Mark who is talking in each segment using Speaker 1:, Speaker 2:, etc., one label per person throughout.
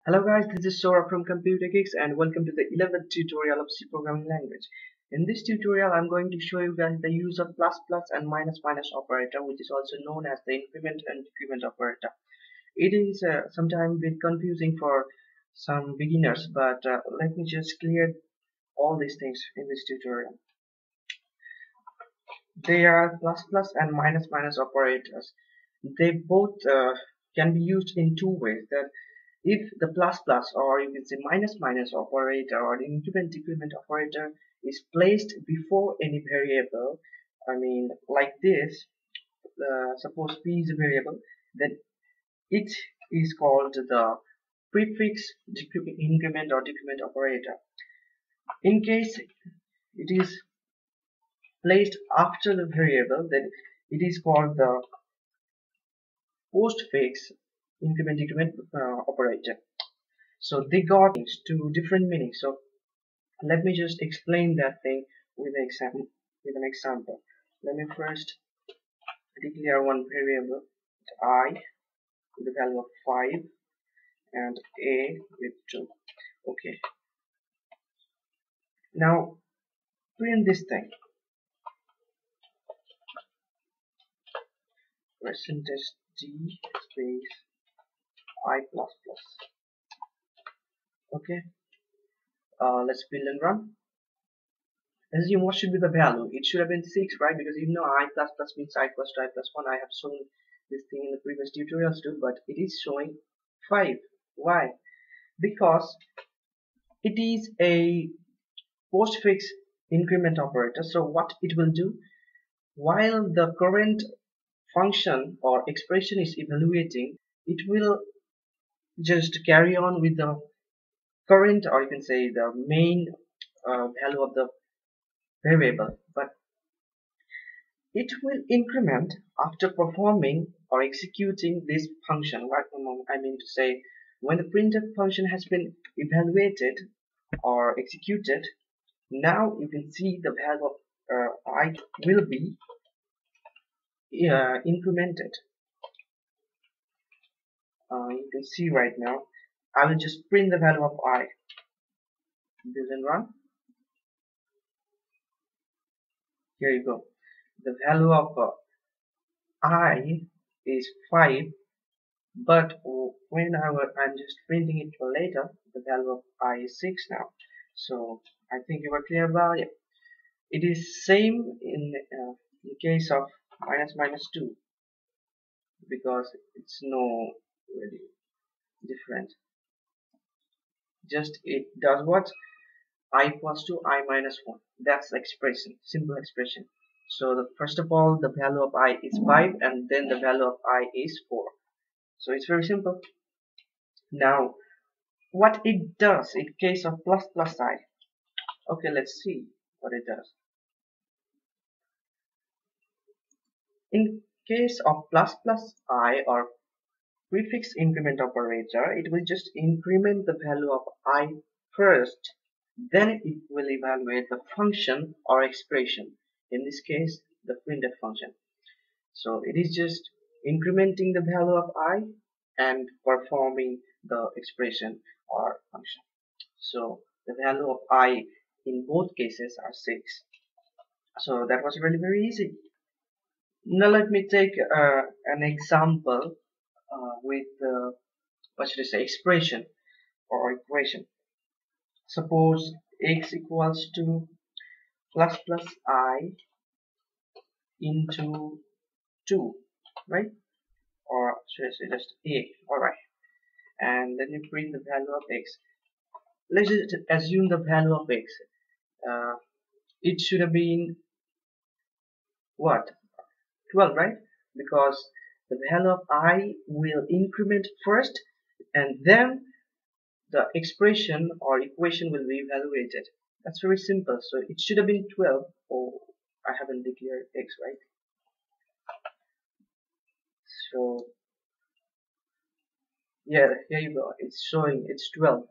Speaker 1: Hello guys, this is Sora from Computer Geeks and welcome to the 11th tutorial of C programming language. In this tutorial I'm going to show you guys the use of plus plus and minus minus operator, which is also known as the increment and decrement operator. It is sometimes a bit confusing for some beginners, but let me just clear all these things in this tutorial. They are plus plus and minus minus operators. They both can be used in two ways. That if the plus plus or you can say minus minus operator or the increment decrement operator is placed before any variable, I mean like this, suppose p is a variable, then it is called the prefix increment or decrement operator. In case it is placed after the variable, then it is called the postfix increment decrement operator. So they got two different meanings. So let me just explain that thing with an example. Let me first declare one variable I with the value of 5 and a with 2. Okay, now print this thing. Percentage d space I plus plus. Okay, let's build and run. Assume what should be the value. It should have been 6, right? Because you know I plus plus means I plus 2 I plus 1. I have shown this thing in the previous tutorials too, but it is showing 5. Why? Because it is a postfix increment operator. So what it will do, while the current function or expression is evaluating, it will just carry on with the current, or you can say the main value of the variable, but it will increment after performing or executing this function. Right? I mean to say, when the printf function has been evaluated or executed, now you can see the value of I will be incremented. You can see right now, I will just print the value of I. Build and run. Here you go. The value of I is 5, but when I'm just printing it later, the value of I is 6 now. So I think you were clear about it. It is same in case of minus minus 2, because it's no really different. Just it does what? I equals to I minus 1. That's the expression, simple expression. So first of all, the value of I is 5 and then the value of I is 4. So it's very simple. Now what it does in case of plus plus I. Okay, let's see what it does. In case of plus plus I or prefix increment operator, it will just increment the value of I first, then it will evaluate the function or expression, in this case the printf function. So it is just incrementing the value of I and performing the expression or function. So the value of I in both cases are 6. So that was really very easy. Now let me take an example with what should I say, expression or equation. Suppose x equals to plus plus I into 2, right? Or should I say just a? Alright, and then you print the value of x. Let's just assume the value of x. It should have been what? 12, right? Because the value of I will increment first and then the expression or equation will be evaluated. That's very simple. So it should have been 12. Oh, I haven't declared x, right? So yeah, here you go. It's showing it's 12.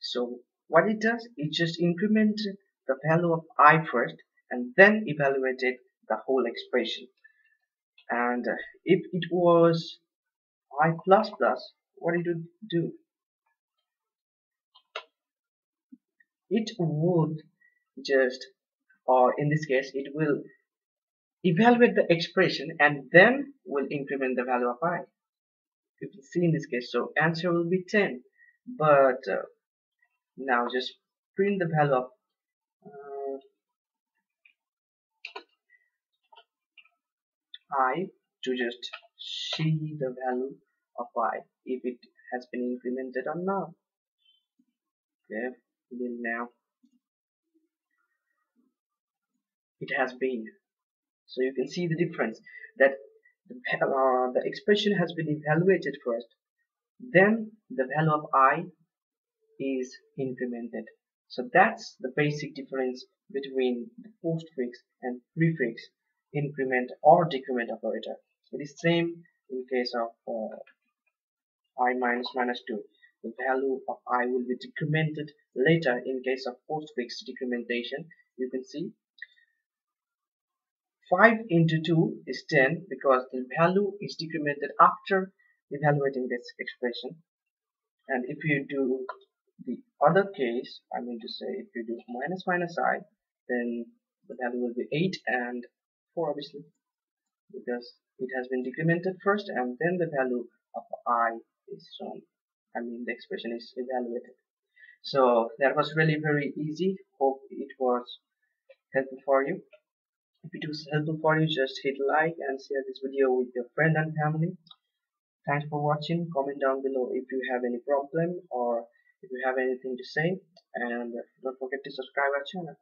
Speaker 1: So what it does, it just increment the value of I first and then evaluated the whole expression. And if it was I plus plus, what it would do? it would just, or in this case, it will evaluate the expression and then will increment the value of I. You can see in this case, so answer will be 10. But now just print the value of uh, I to just see the value of I if it has been incremented or not. Okay, then now it has been. So you can see the difference that the expression has been evaluated first, then the value of I is incremented. So that's the basic difference between the postfix and prefix increment or decrement operator. It is same in case of I minus minus 2. The value of I will be decremented later in case of postfix decrementation. You can see 5 into 2 is 10 because the value is decremented after evaluating this expression. And if you do the other case, I mean to say if you do minus minus I, then the value will be 8 and 4 obviously, because it has been decremented first and then the value of I is shown. I mean the expression is evaluated. So that was really very easy. Hope it was helpful for you. If it was helpful for you, just hit like and share this video with your friend and family. Thanks for watching. Comment down below if you have any problem or if you have anything to say, and don't forget to subscribe our channel.